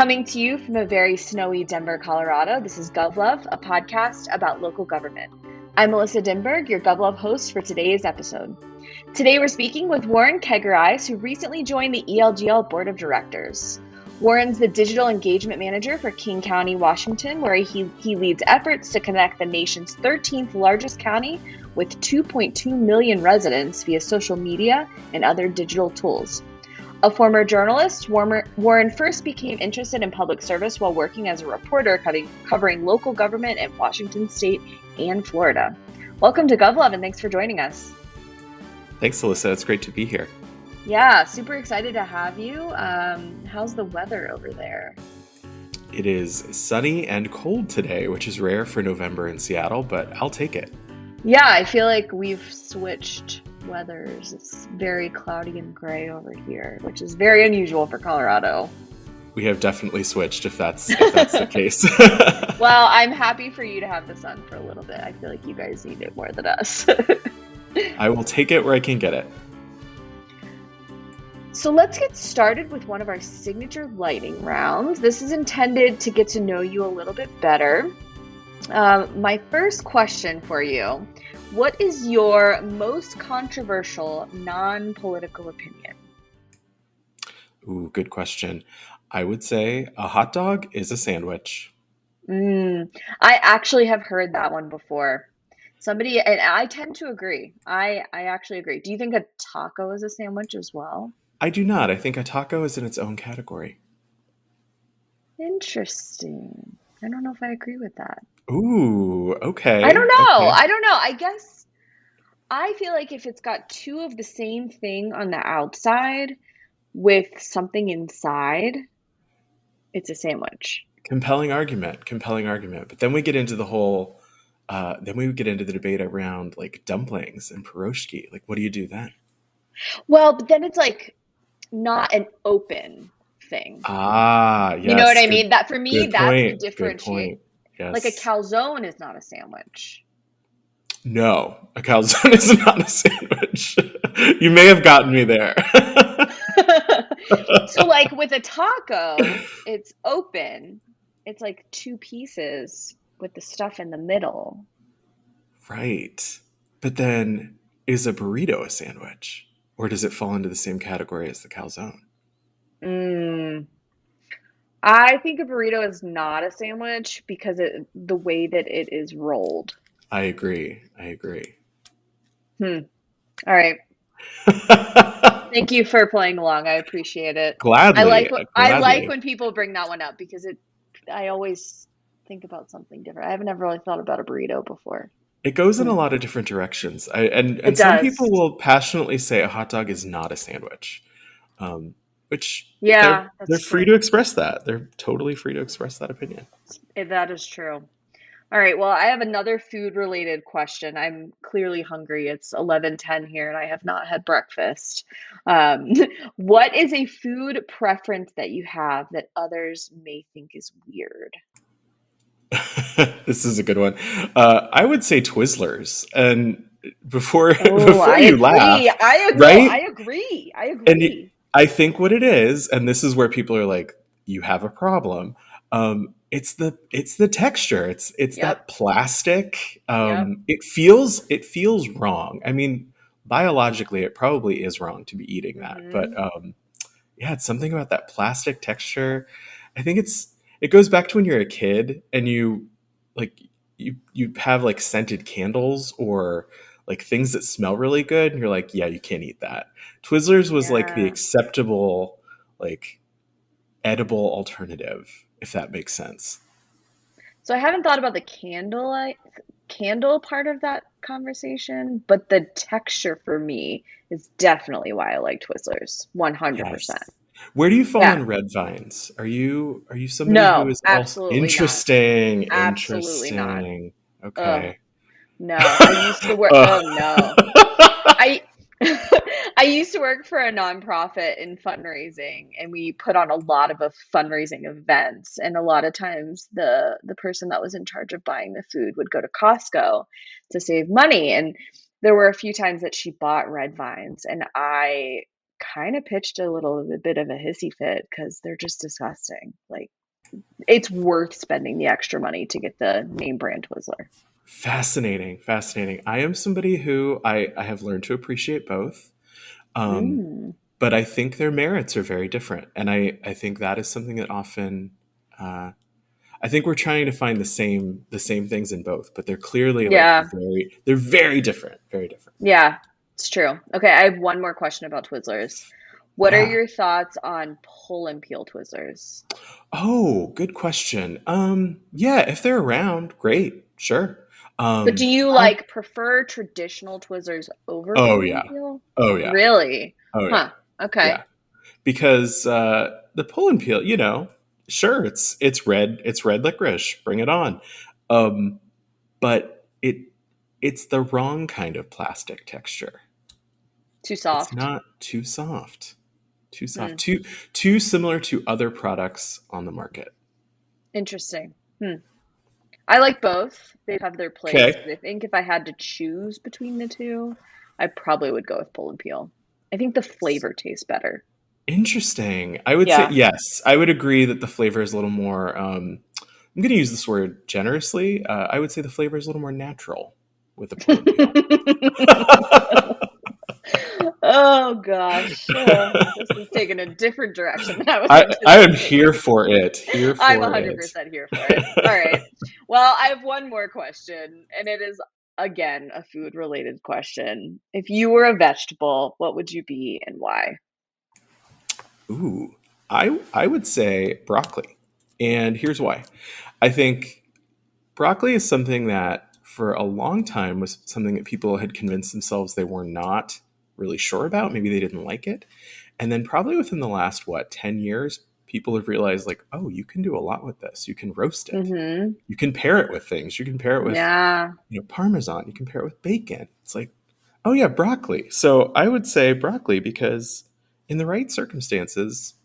Coming to you from a very snowy Denver, Colorado, this is GovLove, a podcast about local government. I'm Alyssa Dinberg, your GovLove host for today's episode. Today we're speaking with Warren Kagarise, who recently joined the ELGL Board of Directors. Warren's the Digital Engagement Manager for King County, Washington, where he leads efforts to connect the nation's 13th largest county with 2.2 million residents via social media and other digital tools. A former journalist, Warren first became interested in public service while working as a reporter covering local government in Washington State and Florida. Welcome to GovLove, and thanks for joining us. Thanks, Alyssa. It's great to be here. Yeah, super excited to have you. How's the weather over there? It is sunny and cold today, which is rare for November in Seattle, but I'll take it. Yeah, I feel like we've switched weathers. It's very cloudy and gray over here, which is very unusual for Colorado. We have definitely switched if that's the case. Well, I'm happy for you to have the sun for a little bit. I feel like you guys need it more than us. I will take it where I can get it. So let's get started with one of our signature lightning rounds. This is intended to get to know you a little bit better. My first question for you, what is your most controversial non-political opinion? Ooh, good question. I would say a hot dog is a sandwich. I actually have heard that one before. And I tend to agree. I actually agree. Do you think a taco is a sandwich as well? I do not. I think a taco is in its own category. Interesting. I don't know if I agree with that. Ooh, okay. I don't know. Okay. I don't know. I guess I feel like if it's got two of the same thing on the outside with something inside, it's a sandwich. Compelling argument. But then we get into the debate around like dumplings and pierogi. Like, what do you do then? Well, but then it's like not an open thing. Ah, You know what yes. I mean? That for me, Good that's the point. Good differentiate. point. Yes. Like a calzone is not a sandwich. No, a calzone is not a sandwich. You may have gotten me there. So like with a taco, it's open. It's like two pieces with the stuff in the middle. Right. But then, is a burrito a sandwich? Or does it fall into the same category as the calzone? I think a burrito is not a sandwich because the way that it is rolled. I agree. All right. Thank you for playing along. I appreciate it. Gladly. I like when people bring that one up because I always think about something different. I haven't ever really thought about a burrito before. It goes in a lot of different directions. And It some does. people will passionately say a hot dog is not a sandwich. Which Yeah, they're that's free true. to express that. They're totally free to express that opinion. That is true. All right. Well, I have another food-related question. I'm clearly hungry. It's 11:10 here, and I have not had breakfast. Um, what is a food preference that you have that others may think is weird? This is a good one. I would say Twizzlers. And before Oh, I you agree. laugh, I right? agree. And I think what it is, and this is where people are like, "You have a problem." It's the texture. It's Yep. that plastic. Yep. It feels wrong. I mean, biologically, it probably is wrong to be eating that. But yeah, it's something about that plastic texture. I think it goes back to when you're a kid and you have like scented candles or like things that smell really good, and you're like, yeah, you can't eat that. Twizzlers was like the Yeah. acceptable, like edible alternative, if that makes sense. So I haven't thought about the candle part of that conversation, but the texture for me is definitely why I like Twizzlers. 100%. Yes. Where do you fall Yeah. on red vines? Are you somebody who No, is also absolutely not. interesting? Absolutely not. Interesting. Ugh. Okay. No, I used to work. Oh no. I I used to work for a nonprofit in fundraising, and we put on a lot of fundraising events. And a lot of times, the person that was in charge of buying the food would go to Costco to save money. And there were a few times that she bought red vines, and I kind of pitched a little bit of a hissy fit because they're just disgusting. Like, it's worth spending the extra money to get the name brand Twizzler. Fascinating, fascinating. I am somebody who I have learned to appreciate both. Um, Mm, but I think their merits are very different. And I think that is something that often, uh, I think we're trying to find the same things in both, but they're clearly like yeah, they're very different, very different. yeah, it's true. Okay, I have one more question about Twizzlers. What are Yeah. your thoughts on pull and peel Twizzlers? Oh, good question. Yeah, if they're around, great, sure. But do you Prob- like prefer traditional Twizzlers over oh pull yeah, and peel? oh yeah, Really? oh yeah, Huh. Okay. yeah. Because the pull and peel, sure, it's red licorice, bring it on. Um, but it's the wrong kind of plastic texture. Too It's soft. not too soft, too Hmm. soft, too similar to other products on the market. Interesting. Hmm. I like both. They have their place, Okay, but I think if I had to choose between the two, I probably would go with pull and peel. I think the flavor tastes better. interesting. I would say Yeah. yes. I would agree that the flavor is a little more. I'm going to use this word generously. I would say the flavor is a little more natural with the pull and peel. Oh gosh. This is taking a different direction than I was I am here anticipating. for it. Here I'm for it. 100% here for it. All right. Well, I have one more question, and it is again a food related question. If you were a vegetable, what would you be and why? Ooh, I would say broccoli, and here's why. I think broccoli is something that for a long time was something that people had convinced themselves they were not really sure about. Maybe they didn't like it, and then probably within the last 10 years, people have realized like, oh, you can do a lot with this. You can roast it. Mm-hmm. You can pair it with things. You can pair it with Yeah. parmesan. You can pair it with bacon. It's like, oh yeah, broccoli. So I would say broccoli because in the right circumstances,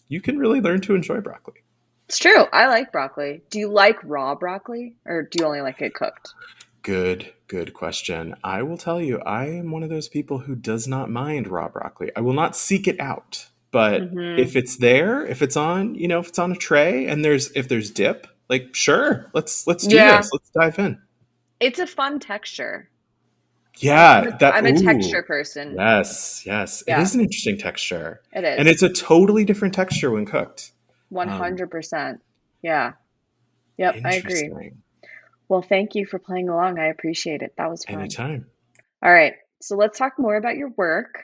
you can really learn to enjoy broccoli. It's true. I like broccoli. Do you like raw broccoli or do you only like it cooked? Good question. I will tell you, I am one of those people who does not mind raw broccoli. I will not seek it out, but Mm-hmm. if it's there, if it's on, if it's on a tray and if there's dip, like sure, let's do Yeah. this. Let's dive in. It's a fun texture. Yeah, I'm a texture person. yes, yes. It Yeah, is an interesting texture. it And it's is. a totally different texture when cooked. Um, 100%. Yeah. Yep, I agree. Interesting. Well, thank you for playing along. I appreciate it. That was fun. Anytime. All right. So let's talk more about your work.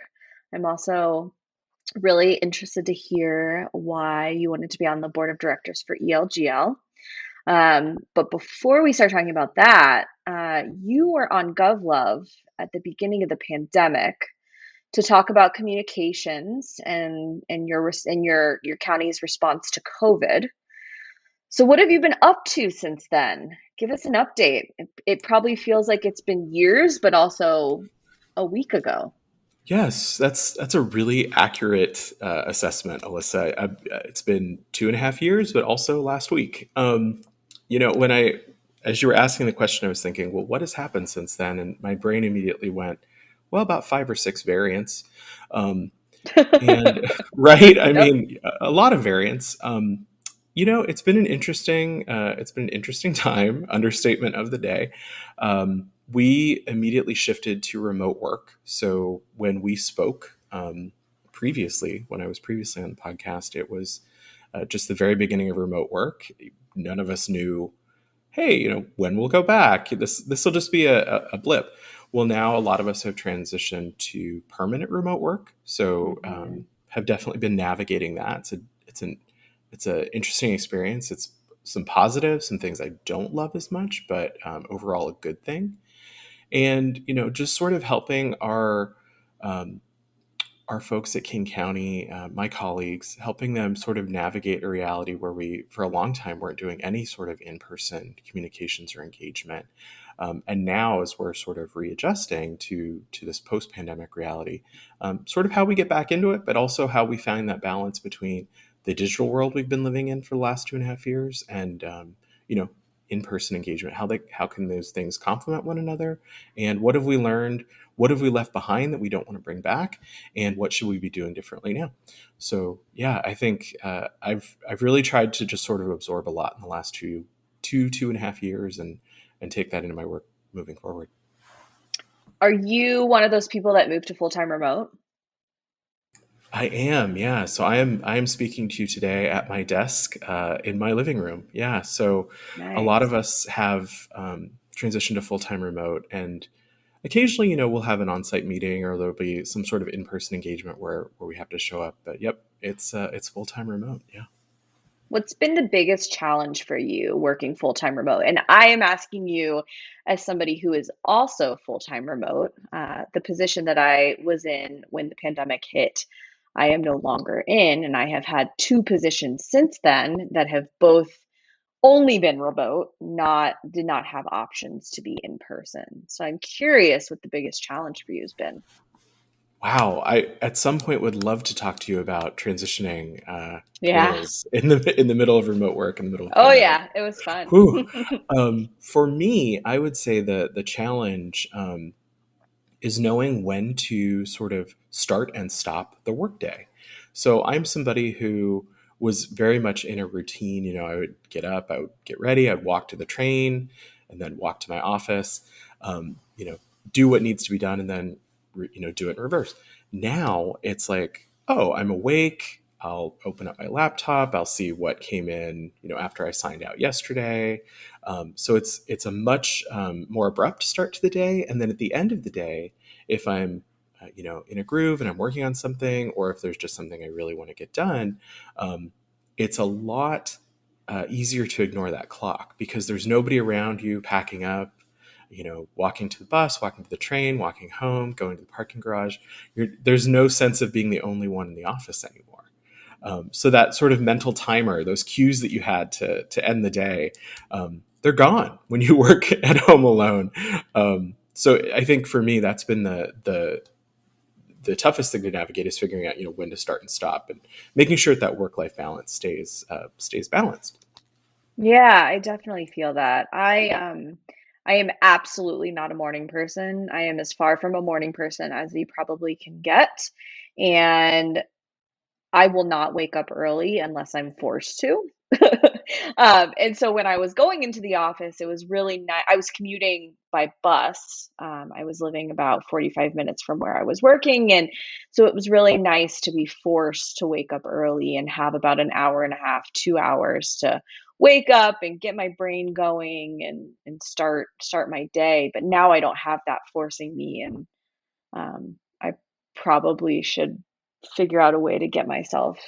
I'm also really interested to hear why you wanted to be on the board of directors for ELGL. But before we start talking about that, you were on GovLove at the beginning of the pandemic to talk about communications and your county's response to COVID. So what have you been up to since then? Give us an update. It probably feels like it's been years, but also a week ago. Yes, that's a really accurate assessment, Alyssa. It's been 2.5 years, but also last week. When as you were asking the question, I was thinking, well, what has happened since then? And my brain immediately went, well, about 5 or 6 variants. Um, and right, I Yep. mean, a lot of variants. It's been an interesting time. Understatement of the day. We immediately shifted to remote work. So when we spoke previously, when I was previously on the podcast, it was just the very beginning of remote work. None of us knew, hey, when we'll go back. This will just be a blip. Well, now a lot of us have transitioned to permanent remote work, so Hmm. have definitely been navigating that. It's an interesting experience. It's some positives, some things I don't love as much, but overall a good thing. And just sort of helping um, our folks at King County, my colleagues, helping them sort of navigate a reality where we, for a long time, weren't doing any sort of in person communications or engagement. And now, as we're sort of readjusting to this post pandemic reality, sort of how we get back into it, but also how we find that balance between the digital world we've been living in for the last 2.5 years and, you know, in-person engagement, how can those things complement one another, and what have we learned, what have we left behind that we don't want to bring back, and what should we be doing differently now. So yeah, I think I've really tried to just sort of absorb a lot in the last 2.5 years, and take that into my work moving forward. Are you one of those people that moved to full-time remote? I am, yeah. So I am speaking to you today at my desk in my living room. Yeah. So a lot of Nice. us have transitioned to full time remote, and occasionally, we'll have an on site meeting, or there'll be some sort of in person engagement where we have to show up. But yep, it's full time remote. Yeah. What's been the biggest challenge for you working full-time remote? And I am asking you as somebody who is also full-time remote. The position that I was in when the pandemic hit, I am no longer in, and I have had two positions since then that have both only been remote, not did not have options to be in person. So I'm curious what the biggest challenge for you has been. Wow, I at some point would love to talk to you about transitioning Yeah. roles in the middle of remote work, in the middle of Oh pandemic. yeah, it was fun. Whew. For me, I would say the challenge is knowing when to sort of start and stop the workday. So I'm somebody who was very much in a routine. I would get up, I would get ready, I'd walk to the train, and then walk to my office. Do what needs to be done, and then do it in reverse. Now it's like, oh, I'm awake. I'll open up my laptop. I'll see what came in, after I signed out yesterday. So it's a much more abrupt start to the day, and then at the end of the day, if I'm in a groove and I'm working on something, or if there's just something I really want to get done, um, it's a lot easier to ignore that clock, because there's nobody around you packing up, walking to the bus, walking to the train, walking home, going to the parking garage. There's no sense of being the only one in the office anymore. So that sort of mental timer, those cues that you had to end the day, they're gone when you work at home alone. So I think for me, that's been the toughest thing to navigate, is figuring out when to start and stop, and making sure that work life balance stays balanced. Yeah, I definitely feel that. I am absolutely not a morning person. I am as far from a morning person as you probably can get. And I will not wake up early unless I'm forced to. And so when I was going into the office, it was really nice. I was commuting by bus. I was living about 45 minutes from where I was working. And so it was really nice to be forced to wake up early and have about an hour and a half, 2 hours to wake up and get my brain going and start my day. But now I don't have that forcing me, and I probably should figure out a way to get myself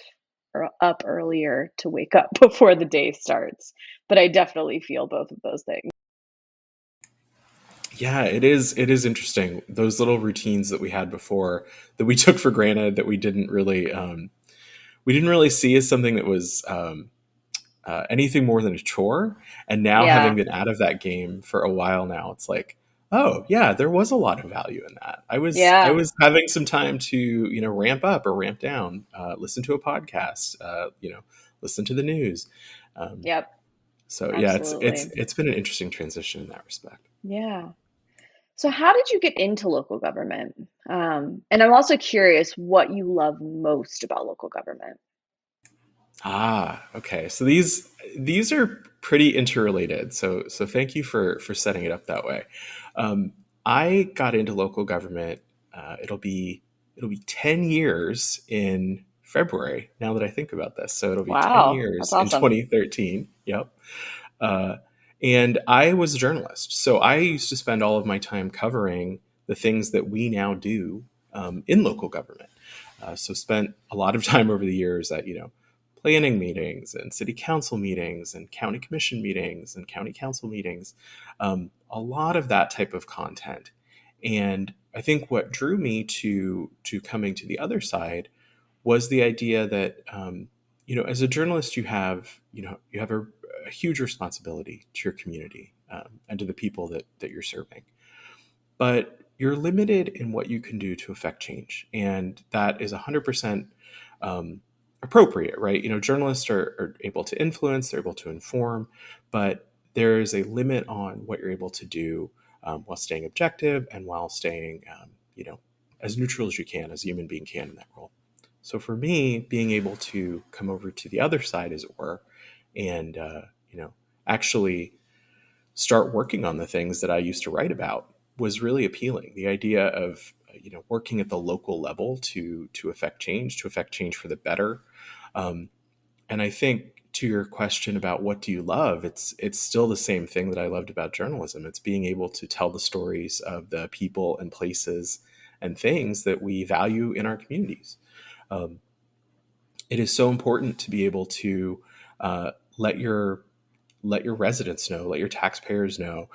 up earlier to wake up before the day starts. But I definitely feel both of those things. Yeah, it is interesting, those little routines that we had before, that we took for granted, that we didn't really see as something that was anything more than a chore. And now, having Yeah. been out of that game for a while now, it's like, oh yeah, there was a lot of value in that. I Yeah. was having some time to ramp up or ramp down, listen to a podcast, listen to the news. Um, Yep. so yeah, Absolutely. it's been an interesting transition in that respect. Yeah. So how did you get into local government? And I'm also curious what you love most about local government. Ah, okay. So these are pretty interrelated. So thank you for setting it up that way. I got into local government. It'll be 10 years in February. Now that I think about this, so it'll be ten Wow, that's years in awesome. 2013. Yep. Uh, and I was a journalist, so I used to spend all of my time covering the things that we now do in local government. So spent a lot of time over the years at planning meetings and city council meetings and county commission meetings and county council meetings, a lot of that type of content. And I think what drew me to coming to the other side was the idea that as a journalist, you have a huge responsibility to your community, and to the people that you're serving, but you're limited in what you can do to affect change. And that is 100% appropriate, right? Journalists are able to influence, they're able to inform, but there is a limit on what you're able to do while staying objective and while staying, as neutral as you can, as a human being can in that role. So for me, being able to come over to the other side, as it were, and actually start working on the things that I used to write about was really appealing. The idea of working at the local level to affect change for the better. Um, and I think to your question about what do you love, it's still the same thing that I loved about journalism. It's being able to tell the stories of the people and places and things that we value in our communities. Um, it is so important to be able to uh, let your residents know, let your taxpayers know,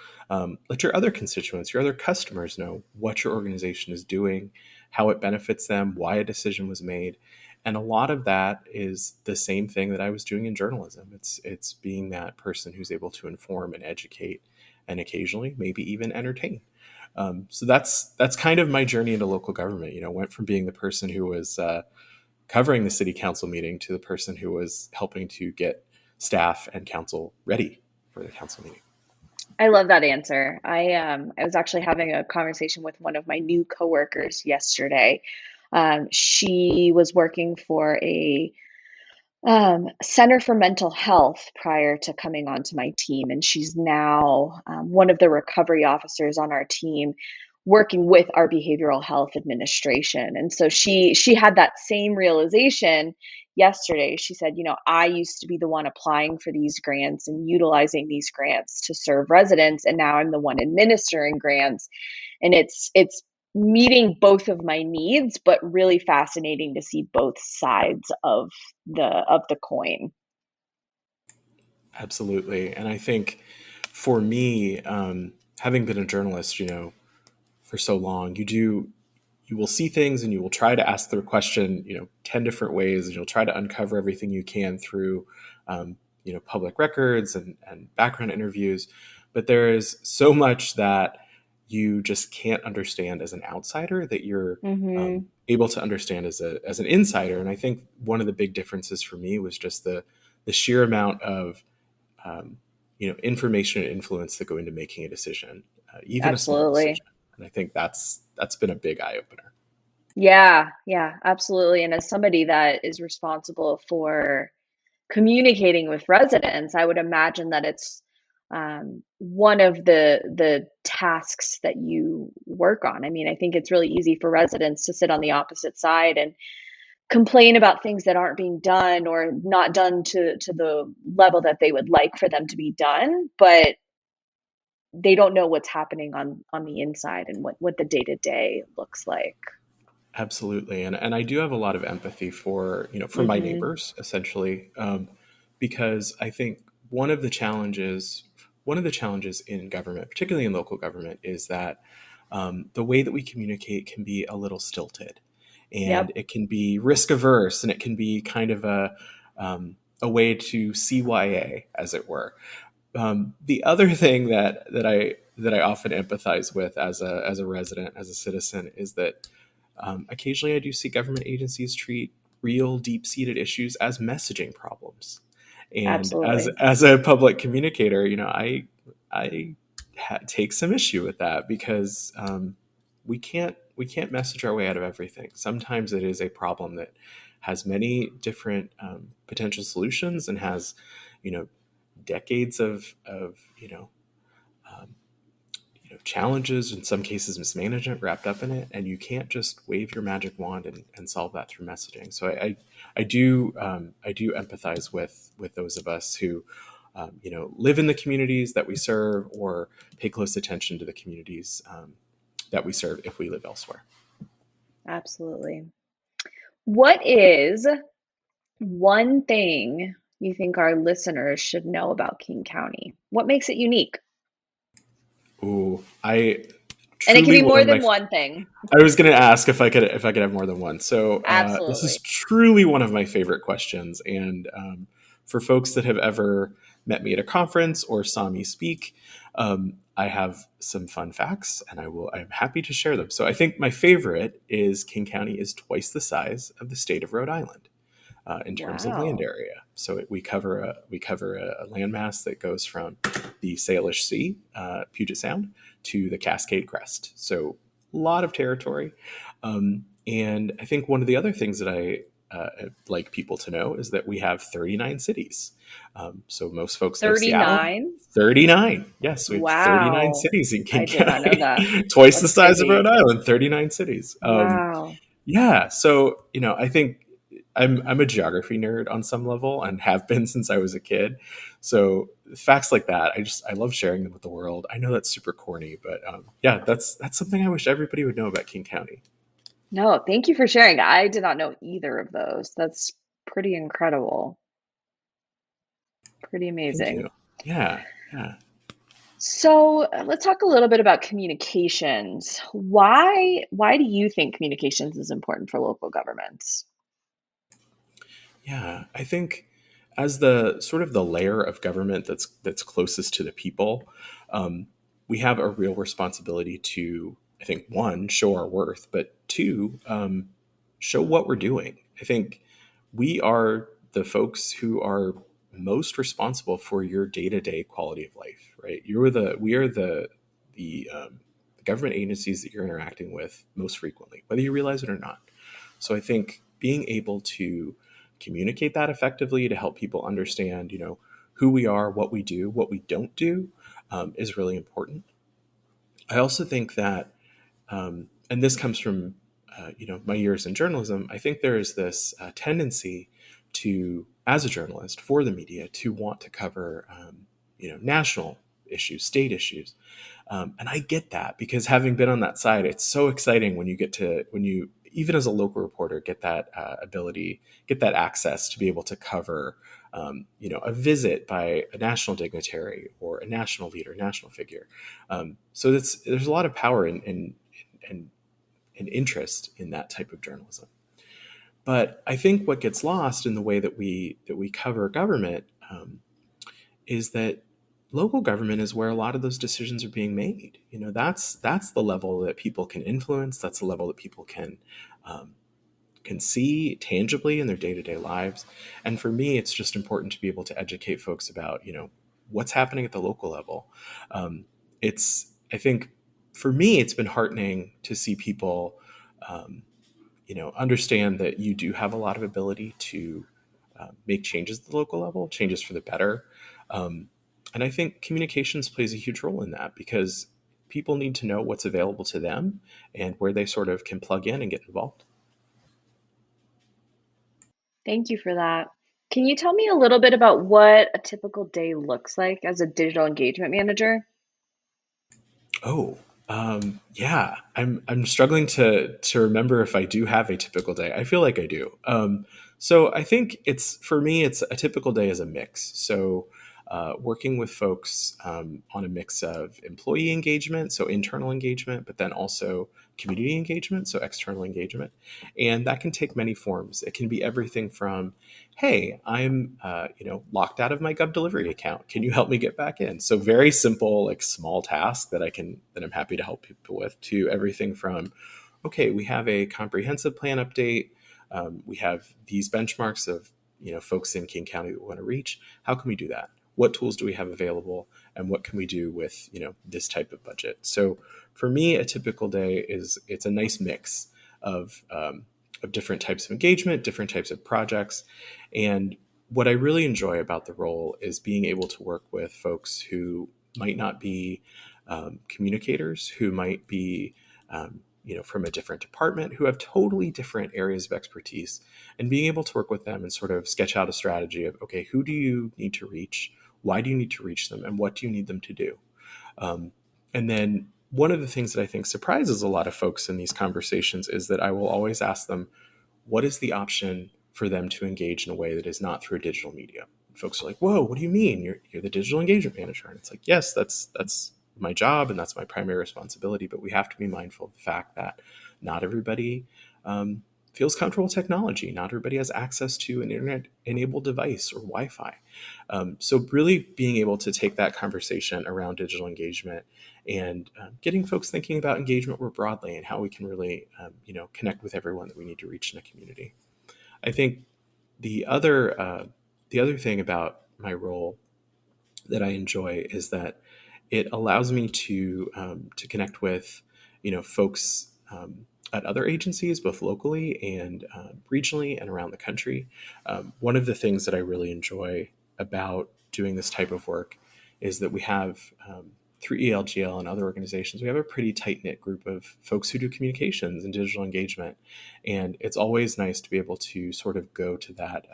let your other constituents, your other customers know what your organization is doing, how it benefits them, why a decision was made. And a lot of that is the same thing that I was doing in journalism. It's being that person who's able to inform and educate and occasionally maybe even entertain. So that's kind of my journey into local government. Went from being the person who was covering the city council meeting to the person who was helping to get staff and council ready for the council meeting. I love that answer. I was actually having a conversation with one of my new coworkers yesterday. She was working for a Center for Mental Health prior to coming onto my team, and she's now one of the recovery officers on our team, working with our behavioral health administration. And so she had that same realization yesterday. She said, I used to be the one applying for these grants and utilizing these grants to serve residents, and now I'm the one administering grants, and it's meeting both of my needs, but really fascinating to see both sides of the coin. Absolutely. And I think for me, having been a journalist, for so long, you will see things and you will try to ask the question, 10 different ways, and you'll try to uncover everything you can through, public records and background interviews. But there is so much that you just can't understand as an outsider that you're Mm-hmm. able to understand as an insider. And I think one of the big differences for me was just the sheer amount of information and influence that go into making a decision, even a small Absolutely. decision. And I think that's been a big eye opener. Yeah, yeah, absolutely. And as somebody that is responsible for communicating with residents, I would imagine that it's one of the tasks that you work on. I mean, I think it's really easy for residents to sit on the opposite side and complain about things that aren't being done or not done to the level that they would like for them to be done, but they don't know what's happening on the inside and what the day-to-day looks like. Absolutely, and I do have a lot of empathy for my Hmm. neighbors, essentially, because I think one of the challenges in government, particularly in local government, is that the way that we communicate can be a little stilted, and Yep. it can be risk averse, and it can be kind of a way to CYA, as it were. The other thing that I often empathize with as a resident, as a citizen, is that occasionally I do see government agencies treat real deep-seated issues as messaging problems. And as Absolutely. as a public communicator, I take some issue with that because we can't message our way out of everything. Sometimes it is a problem that has many different potential solutions and has, you know, decades of um, challenges, in some cases mismanagement wrapped up in it, and you can't just wave your magic wand and solve that through messaging. So I do empathize with those of us who live in the communities that we serve or pay close attention to the communities that we serve if we live elsewhere. Absolutely. What is one thing you think our listeners should know about King County? What makes it unique? Ooh, I And it can truly be one more of my than one thing. I was going to ask if I could have more than one. So this is Absolutely. truly one of my favorite questions, and for folks that have ever met me at a conference or saw me speak, I have some fun facts, and I'm happy to share them. So I think my favorite is King County is twice the size of the state of Rhode Island in terms of land Wow. area. So we cover a landmass that goes from the Salish Sea, Puget Sound, to the Cascade Crest. So a lot of territory. And I think one of the other things that I like people to know is that we have 39 cities. So most folks know Seattle. 39? 39. Yes, we have 39 Wow. cities in I King did not know County, that. twice the That's size of Rhode crazy. Island, 39 cities. Wow. Yeah. So, I think I'm a geography nerd on some level and have been since I was a kid. So facts like that, I love sharing them with the world. I know that's super corny, but yeah, that's something I wish everybody would know about King County. No, thank you for sharing. I did not know either of those. That's pretty incredible. Pretty Thank amazing. you. Yeah. Yeah. So let's talk a little bit about communications. Why do you think communications is important for local governments? Yeah, I think as the sort of the layer of government that's closest to the people, um, we have a real responsibility to, I think, one, show our worth, but two, show what we're doing. I think we are the folks who are most responsible for your day to day quality of life, right? We are the government agencies that you're interacting with most frequently, whether you realize it or not. So I think being able to communicate that effectively to help people understand, who we are, what we do, what we don't do, is really important. I also think that, and this comes from, my years in journalism. I think there is this tendency to, as a journalist for the media, to want to cover, national issues, state issues, and I get that because having been on that side, it's so exciting when you, even as a local reporter, get that ability, get that access to be able to cover, a visit by a national dignitary or a national leader, national figure. So there's a lot of power and interest in that type of journalism. But I think what gets lost in the way that we cover government, is that local government is where a lot of those decisions are being made. That's the level that people can influence. That's the level that people um, can see tangibly in their day to day lives. And for me, it's just important to be able to educate folks about what's happening at the local level. It's I think for me, it's been heartening to see people. Um, understand that you do have a lot of ability to make changes at the local level, changes for the better. Um, and I think communications plays a huge role in that because people need to know what's available to them and where they sort of can plug in and get involved. Thank you for that. Can you tell me a little bit about what a typical day looks like as a digital engagement manager? Oh, yeah. I'm struggling to remember if I do have a typical day. I feel like I do. So I think it's for me, it's a typical day as a mix. So working with folks on a mix of employee engagement, so internal engagement, but then also community engagement, so external engagement, and that can take many forms. It can be everything from hey, I'm locked out of my Gov delivery account. Can you help me get back in? So very simple, like small task that I'm happy to help people with. To everything from okay, we have a comprehensive plan update. We have these benchmarks of folks in King County that we want to reach. How can we do that? What tools do we have available, and what can we do with this type of budget? So for me, a typical day is it's a nice mix of different types of engagement, different types of projects, and what I really enjoy about the role is being able to work with folks who might not be communicators, who might be from a different department, who have totally different areas of expertise, and being able to work with them and sort of sketch out a strategy of okay, who do you need to reach, why do you need to reach them, and what do you need them to do. And then one of the things that I think surprises a lot of folks in these conversations is that I will always ask them, what is the option for them to engage in a way that is not through digital media? Folks are like, whoa, what do you mean? You're the digital engagement manager. And it's like, yes, that's my job and that's my primary responsibility. But we have to be mindful of the fact that not everybody feels comfortable with technology. Not everybody has access to an internet enabled device or Wi Fi. So, really being able to take that conversation around digital engagement and getting folks thinking about engagement more broadly and how we can really, connect with everyone that we need to reach in a community. I think the other thing about my role that I enjoy is that it allows me to connect with, folks at other agencies, both locally and regionally and around the country. One of the things that I really enjoy about doing this type of work is that we have, through ELGL and other organizations, we have a pretty tight knit group of folks who do communications and digital engagement, and it's always nice to be able to sort of go to that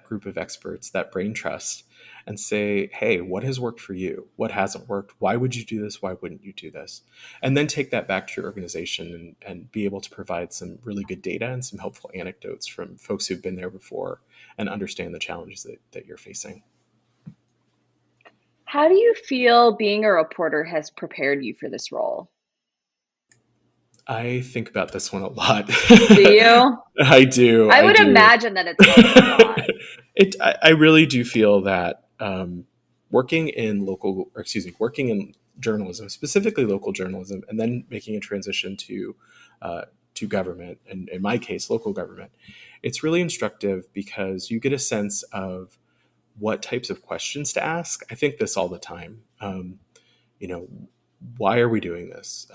group of experts, that brain trust, and say, hey, what has worked for you? What hasn't worked? Why would you do this? Why wouldn't you do this? And then take that back to your organization and be able to provide some really good data and some helpful anecdotes from folks who've been there before and understand the challenges that you're facing. How do you feel being a reporter has prepared you for this role? I think about this one a lot. Do you? I do. I I would do. imagine that it's helped a lot. I really do feel that working in journalism, specifically local journalism, and then making a transition to government, and in my case, local government, it's really instructive because you get a sense of what types of questions to ask. I think this all the time. You know, why are we doing this?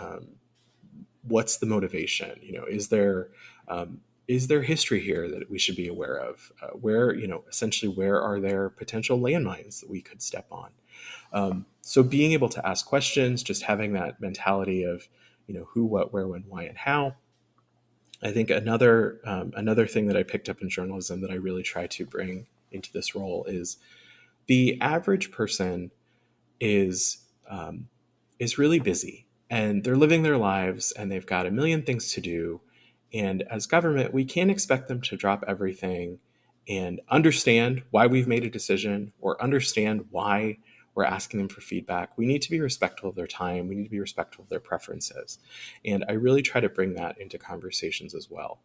What's the motivation? Is there history here that we should be aware of? Essentially, where are there potential landmines that we could step on? So being able to ask questions, just having that mentality of, who, what, where, when, why, and how. I think another thing that I picked up in journalism that I really try to bring into this role is the average person is is really busy and they're living their lives and they've got a million things to do. And as government, we can't expect them to drop everything and understand why we've made a decision or understand why we're asking them for feedback. We need to be respectful of their time. We need to be respectful of their preferences. And I really try to bring that into conversations as well.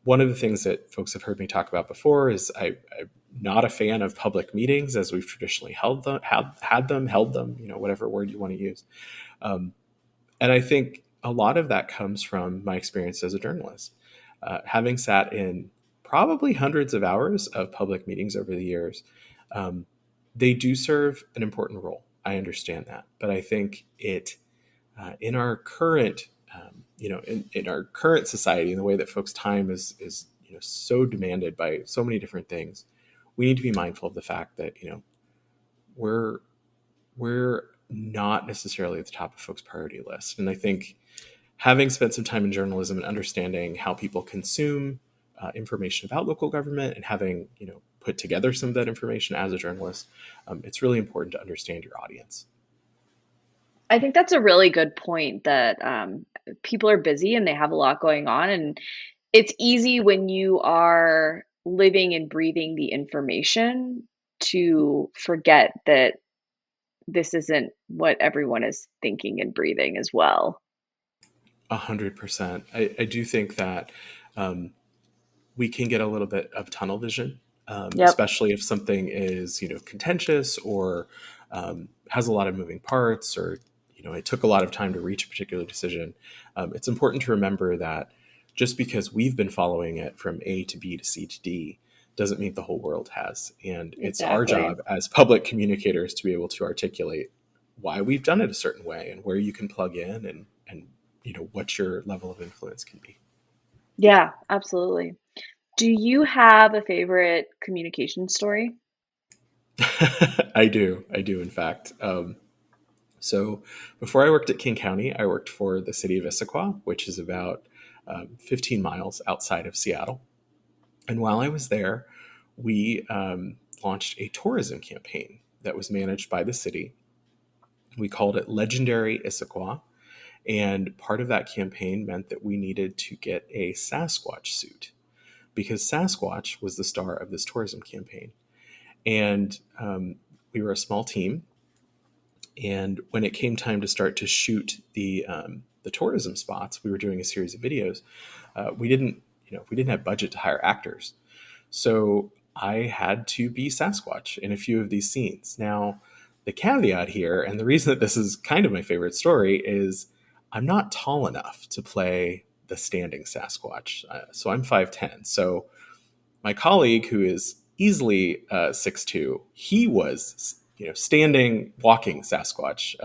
One of the things that folks have heard me talk about before is I'm not a fan of public meetings as we've traditionally held them, held them, whatever word you want to use. And I think a lot of that comes from my experience as a journalist. Having sat in probably hundreds of hours of public meetings over the years, they do serve an important role. I understand that. But I think in our current, in our current society, in the way that folks' time is so demanded by so many different things, we need to be mindful of the fact that, we're not necessarily at the top of folks' priority list. And I think having spent some time in journalism and understanding how people consume information about local government and having, put together some of that information as a journalist, it's really important to understand your audience. I think that's a really good point that people are busy and they have a lot going on. And it's easy when you are living and breathing the information to forget that this isn't what everyone is thinking and breathing as well. 100%. I do think that we can get a little bit of tunnel vision, Yep. especially if something is, contentious or has a lot of moving parts, or, it took a lot of time to reach a particular decision. It's important to remember that just because we've been following it from A to B to C to D doesn't mean the whole world has. And it's our Exactly. job as public communicators to be able to articulate why we've done it a certain way and where you can plug in and what your level of influence can be. Yeah, absolutely. Do you have a favorite communication story? I do in fact. So before I worked at King County, I worked for the city of Issaquah, which is about 15 miles outside of Seattle. And while I was there, we launched a tourism campaign that was managed by the city. We called it Legendary Issaquah. And part of that campaign meant that we needed to get a Sasquatch suit because Sasquatch was the star of this tourism campaign. And we were a small team. And when it came time to start to shoot the tourism spots, we were doing a series of videos. We didn't have budget to hire actors, so I had to be Sasquatch in a few of these scenes. Now, the caveat here, and the reason that this is kind of my favorite story, is I'm not tall enough to play the standing Sasquatch. So I'm 5'10". So my colleague, who is easily 6'2". He was, standing, walking Sasquatch.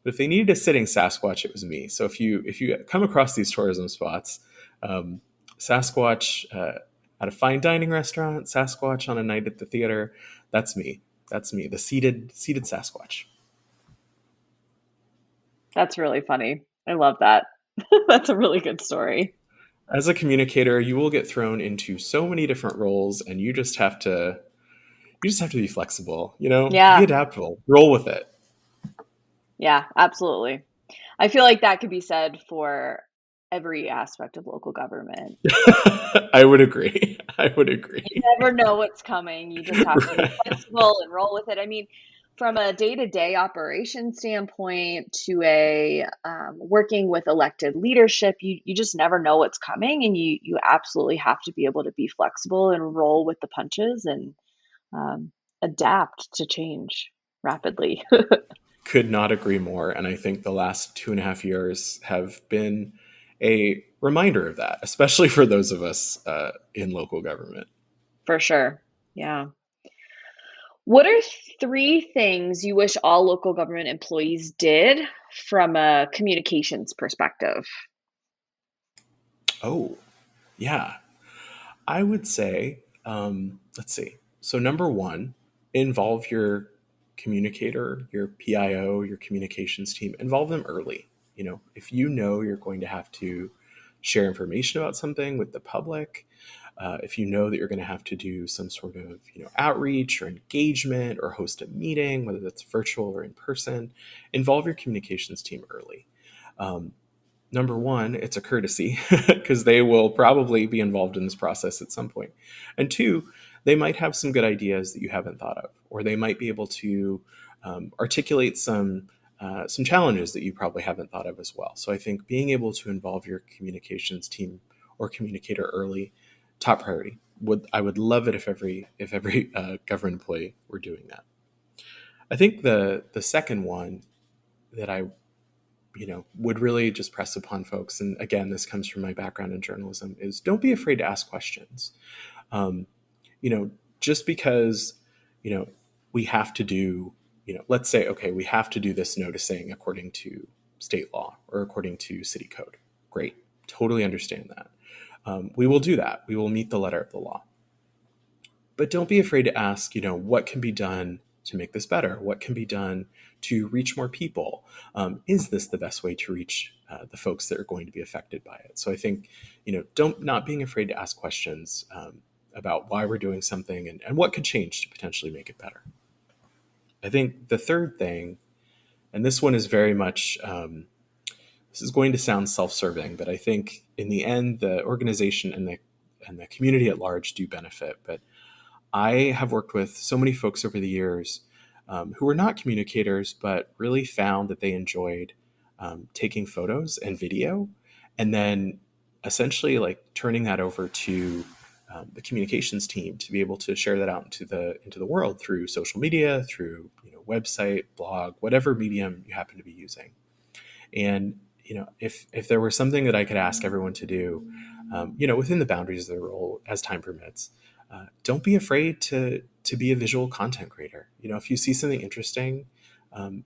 But if they needed a sitting Sasquatch, it was me. So if you come across these tourism spots, um, Sasquatch at a fine dining restaurant, Sasquatch on a night at the theater, that's me. That's me, the seated Sasquatch. That's really funny. I love that. That's a really good story. As a communicator, you will get thrown into so many different roles, and you just have to be flexible. Be Yeah, adaptable, roll with it. yeah, absolutely. I feel like that could be said for every aspect of local government. I would agree. I would You agree. never know what's coming. You just have to be Right. flexible and roll with it. I mean, from a day-to-day operation standpoint to a working with elected leadership, you just never know what's coming, and you absolutely have to be able to be flexible and roll with the punches and um, adapt to change rapidly. Could not agree more. And I think the last 2.5 years have been a reminder of that, especially for those of us in local government. For sure. Yeah. What are three things you wish all local government employees did from a communications perspective? Oh, yeah. I would say, let's see. So, number one, involve your communicator, your PIO, your communications team, involve them early. If you know you're going to have to share information about something with the public, if you know that you're going to have to do some sort of outreach or engagement or host a meeting, whether that's virtual or in person, involve your communications team early. Um, Number one, it's a courtesy because they will probably be involved in this process at some point. And two, they might have some good ideas that you haven't thought of, or they might be able to articulate some challenges that you probably haven't thought of as well. So I think being able to involve your communications team or communicator early, top priority. I would love it if every government employee were doing that. I think the second one that I would really just press upon folks, and again, this comes from my background in journalism, is don't be afraid to ask questions. Um, you know, just because, you know, we have to do, let's say, okay, we have to do this noticing according to state law or according to city code. Great. Totally understand that. We will do that. We will meet the letter of the law. But don't be afraid to ask, what can be done to make this better? What can be done to reach more people? Is this the best way to reach the folks that are going to be affected by it? So I think, don't not being afraid to ask questions about why we're doing something and what could change to potentially make it better. I think the third thing, and this one is very much, this is going to sound self-serving, but I think in the end, the organization and the community at large do benefit. But I have worked with so many folks over the years who were not communicators, but really found that they enjoyed taking photos and video, and then essentially like turning that over to the communications team to be able to share that out into the world through social media, through website, blog, whatever medium you happen to be using. And if there were something that I could ask everyone to do, within the boundaries of their role as time permits, don't be afraid to be a visual content creator. If you see something interesting,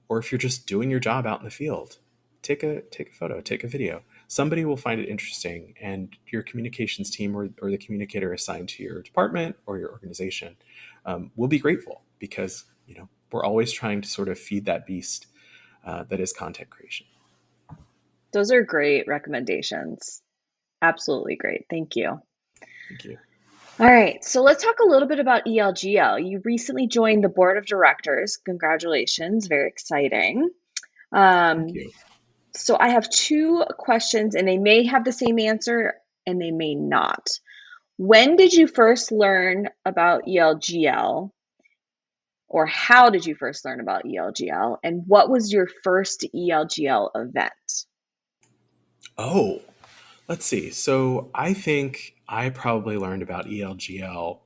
or if you're just doing your job out in the field, take a photo, take a video. Somebody will find it interesting, and your communications team or the communicator assigned to your department or your organization will be grateful because we're always trying to sort of feed that beast that is content creation. Those are great recommendations. Absolutely great. Thank you. Thank you. All right, so let's talk a little bit about ELGL. You recently joined the board of directors. Congratulations, very exciting. Thank Um, you. so I have two questions, and they may have the same answer and they may not. When did you first learn about ELGL, or how did you first learn about ELGL, and what was your first ELGL event? Oh, let's see. So I think I probably learned about ELGL.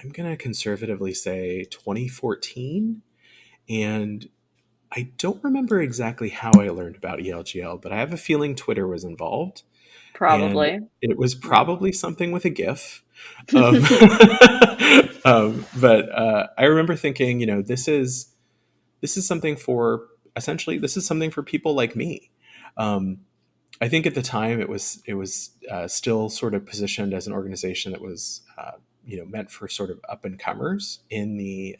I'm going to conservatively say 2014. And I don't remember exactly how I learned about ELGL, but I have a feeling Twitter was involved. And Probably. it was Yeah. probably something with a GIF. Um, but I remember thinking, this is something for essentially this is something for people like me. Um, I think at the time it was still sort of positioned as an organization that was meant for sort of up and comers in the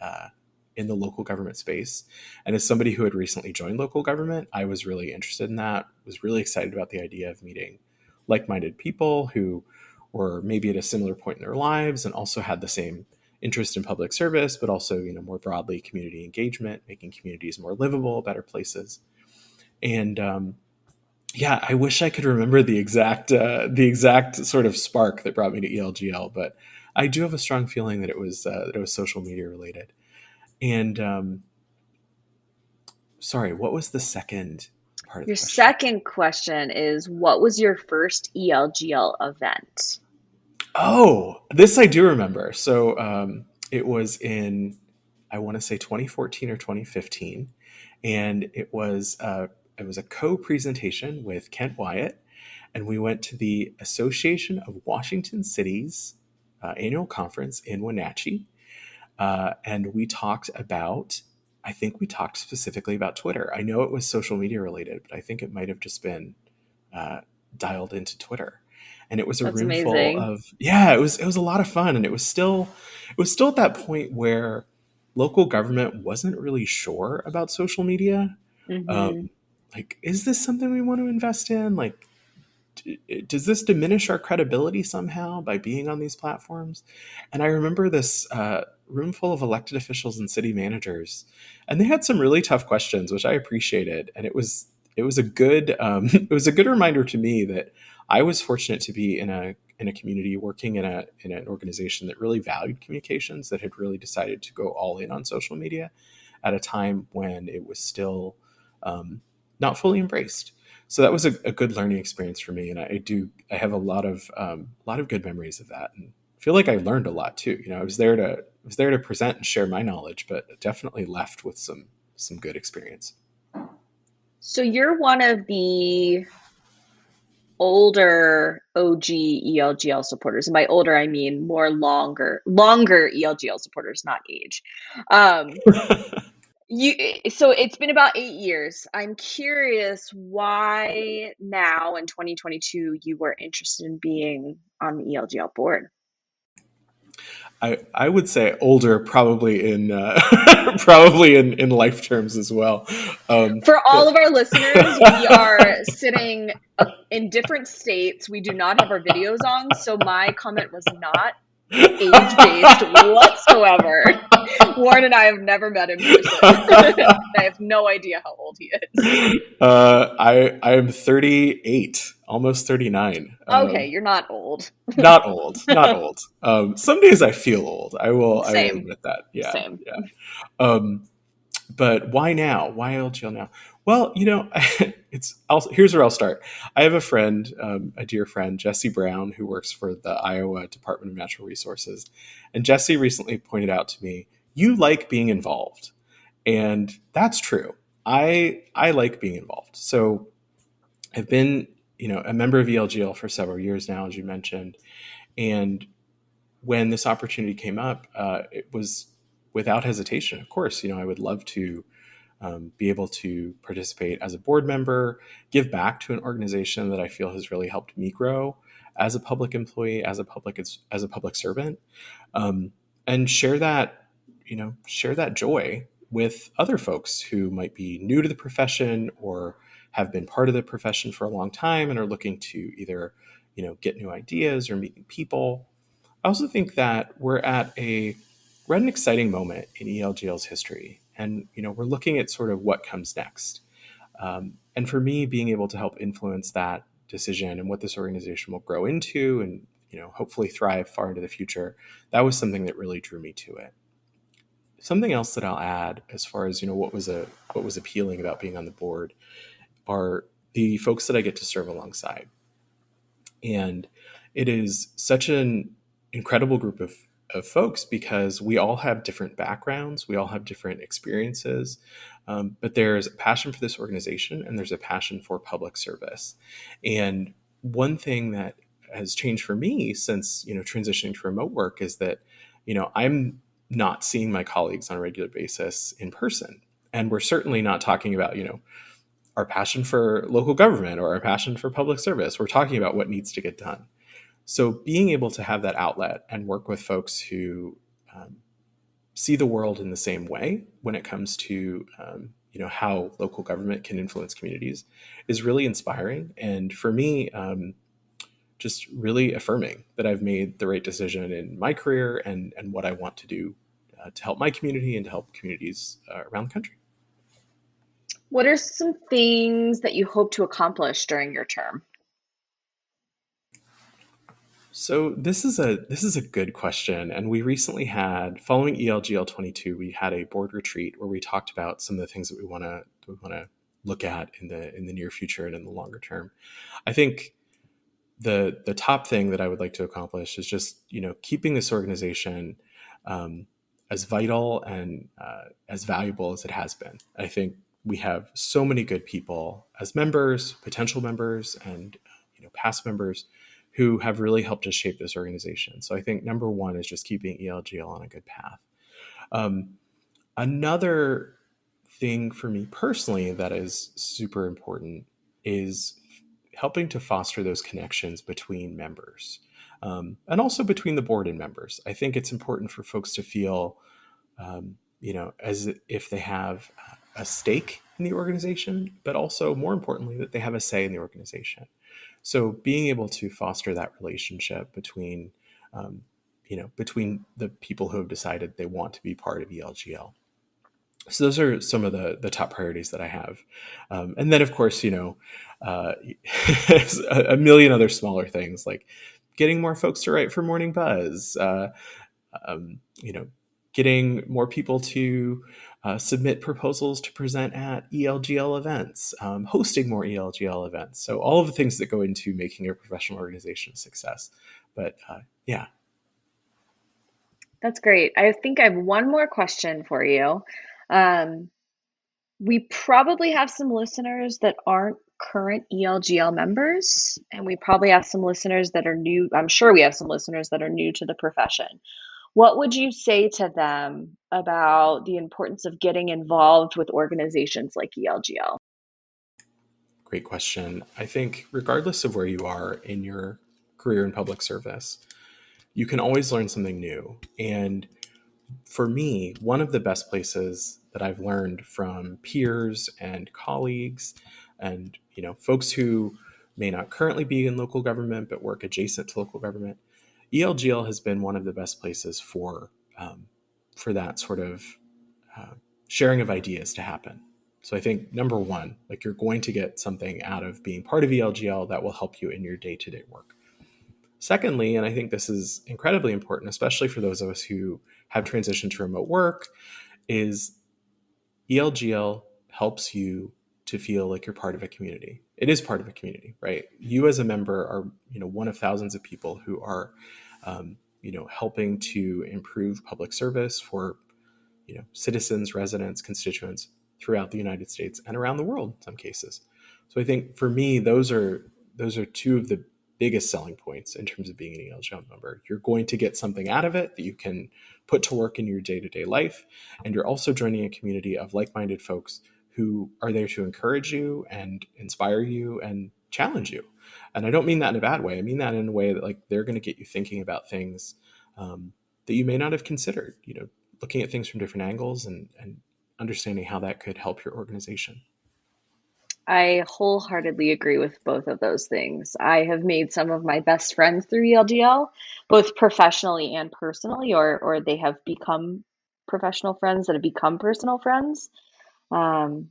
local government space. And as somebody who had recently joined local government, I was really interested in that. Was really excited about the idea of meeting like-minded people who were maybe at a similar point in their lives and also had the same interest in public service, but also more broadly community engagement, making communities more livable, better places. And yeah, I wish I could remember the exact sort of spark that brought me to ELGL, but I do have a strong feeling that it was social media related. And sorry, what was the second part of the Your question? second question is, what was your first ELGL event? Oh, this I do remember. So it was in, I want to say 2014 or 2015, and it was a co-presentation with Kent Wyatt, and we went to the Association of Washington Cities annual conference in Wenatchee, and we talked about. I think we talked specifically about Twitter. I know it was social media related, but I think it might have just been uh, dialed into Twitter. And it was a That's room full amazing. of yeah, it was a lot of fun, and it was still at that point where local government wasn't really sure about social media. Mm-hmm. Um, like, is this something we want to invest in? Like, does this diminish our credibility somehow by being on these platforms? And I remember this room full of elected officials and city managers, and they had some really tough questions, which I appreciated. And it was a good it was a good reminder to me that I was fortunate to be in a community working in an organization that really valued communications, that had really decided to go all in on social media at a time when it was still not fully embraced. So that was a good learning experience for me, and I have a lot of good memories of that, and feel like I learned a lot too. I was there to present and share my knowledge, but definitely left with some good experience. So you're one of the older OG ELGL supporters. And by older, I mean more longer ELGL supporters, not age. Um, you, so it's been about 8 years. I'm curious why now in 2022 you were interested in being on the ELGL board. I would say older, probably in probably in life terms as well. For all But of our listeners, we are sitting in different states. We do not have our videos on, so my comment was not age based whatsoever. Warren and I have never met in person. I have no idea how old he is. I am 38, almost 39. Okay, you're not old. Not old, not old. Some days I feel old. I will Same, admit that. Yeah, same. yeah. Um, but why now? Why LGL now? Well, here's where I'll start. I have a friend, a dear friend, Jesse Brown, who works for the Iowa Department of Natural Resources, and Jesse recently pointed out to me, "You like being involved," and that's true. I like being involved. So I've been a member of ELGL for several years now, as you mentioned, and when this opportunity came up, it was without hesitation. Of course, I would love to be able to participate as a board member, give back to an organization that I feel has really helped me grow as a public employee, as a public servant, um, and share that joy with other folks who might be new to the profession or have been part of the profession for a long time and are looking to either get new ideas or meet new people. I also think that we're at an exciting moment in ELGL's history, and we're looking at sort of what comes next. And for me, being able to help influence that decision and what this organization will grow into, and hopefully thrive far into the future, that was something that really drew me to it. Something else that I'll add, as far as what was appealing about being on the board, are the folks that I get to serve alongside. And it is such an incredible group of folks because we all have different backgrounds, we all have different experiences, but there's a passion for this organization and there's a passion for public service. And one thing that has changed for me since, transitioning to remote work is that, I'm not seeing my colleagues on a regular basis in person. And we're certainly not talking about, our passion for local government or our passion for public service. We're talking about what needs to get done. So being able to have that outlet and work with folks who um, see the world in the same way when it comes to how local government can influence communities is really inspiring. And for me, just really affirming that I've made the right decision in my career and what I want to do to help my community and to help communities around the country. What are some things that you hope to accomplish during your term? So this is a good question, and we recently had, following ELGL 22, we had a board retreat where we talked about some of the things that we want to look at in the near future and in the longer term. I think the top thing that I would like to accomplish is just keeping this organization as vital and as valuable as it has been. I think we have so many good people as members, potential members, and past members who have really helped us shape this organization. So I think number one is just keeping ELGL on a good path. Um, Another thing for me personally that is super important is helping to foster those connections between members, and also between the board and members. I think it's important for folks to feel, as if they have a stake in the organization, but also more importantly, that they have a say in the organization. So being able to foster that relationship between the people who have decided they want to be part of ELGL. So those are some of the top priorities that I have, and then of course, uh, a million other smaller things like getting more folks to write for Morning Buzz, um, you know, getting more people to submit proposals to present at ELGL events, hosting more ELGL events. So all of the things that go into making a professional organization a success. But yeah, That's great. I think I have one more question for you. Um, we probably have some listeners that aren't current ELGL members, and we probably have some listeners that are new. I'm sure we have some listeners that are new to the profession. What would you say to them about the importance of getting involved with organizations like ELGL? great question. I think regardless of where you are in your career in public service, you can always learn something new. And for me, one of the best places that I've learned from peers and colleagues and folks who may not currently be in local government but work adjacent to local government, ELGL has been one of the best places for that sort of uh, sharing of ideas to happen. So I think number one, like you're going to get something out of being part of ELGL that will help you in your day-to-day work. Secondly, and I think this is incredibly important, especially for those of us who have transitioned to remote work, is ELGL helps you to feel like you're part of a community. It is part of a community, right? You as a member are, one of thousands of people who are, helping to improve public service for, citizens, residents, constituents throughout the United States and around the world in some cases. So I think for me, those are two of the biggest selling points in terms of being an ELGL member. You're going to get something out of it that you can put to work in your day-to-day life, and you're also joining a community of like-minded folks who are there to encourage you and inspire you and challenge you. And I don't mean that in a bad way. I mean that in a way that like they're going to get you thinking about things that you may not have considered. Looking at things from different angles and understanding how that could help your organization. I wholeheartedly agree with both of those things. I have made some of my best friends through ELGL, both professionally and personally, or they have become professional friends that have become personal friends. And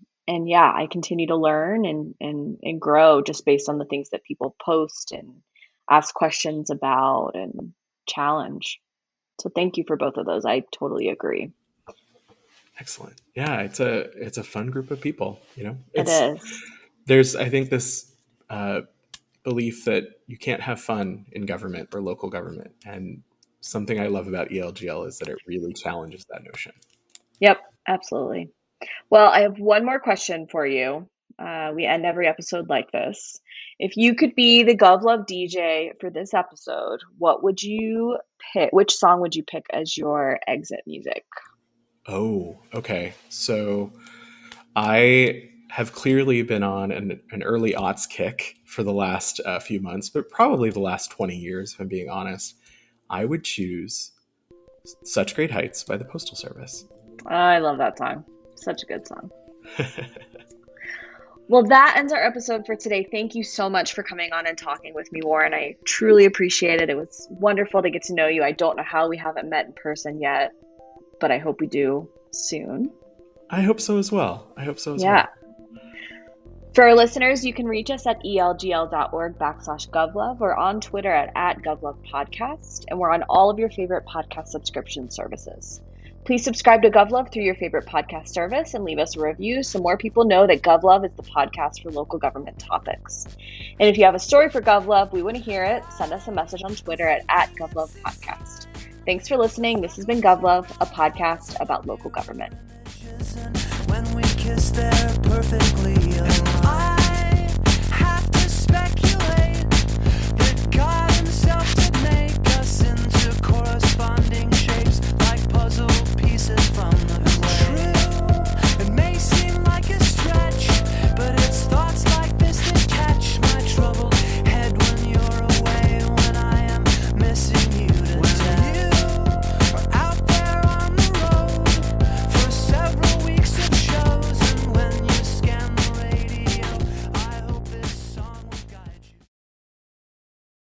yeah, I continue to learn and grow just based on the things that people post and ask questions about and challenge. So thank you for both of those. I totally agree. Excellent. Yeah, it's a fun group of people. It It's is. there's I think this uh, belief that you can't have fun in government or local government, and something I love about ELGL is that it really challenges that notion. Yep, absolutely. Well, I have one more question for you. We end every episode like this. If you could be the Gov Love DJ for this episode, what would you pick? Which song would you pick as your exit music? Oh, okay. So I have clearly been on an early aughts kick for the last few months, but probably the last 20 years, if I'm being honest. I would choose Such Great Heights by the Postal Service. I love that song. Such a good song. Well, that ends our episode for today. Thank you so much for coming on and talking with me, Warren. I truly appreciate it. It was wonderful to get to know you. I don't know how we haven't met in person yet, but I hope we do soon. I hope so as well. Yeah. For our listeners, you can reach us at elgl.org/govlove or on Twitter at govlovepodcast, and we're on all of your favorite podcast subscription services. Please subscribe to GovLove through your favorite podcast service and leave us a review so more people know that GovLove is the podcast for local government topics. And if you have a story for GovLove, we want to hear it. Send us a message on Twitter at govlovepodcast. Thanks for listening. This has been GovLove, a podcast about local government. When we kiss, they're perfectly aligned.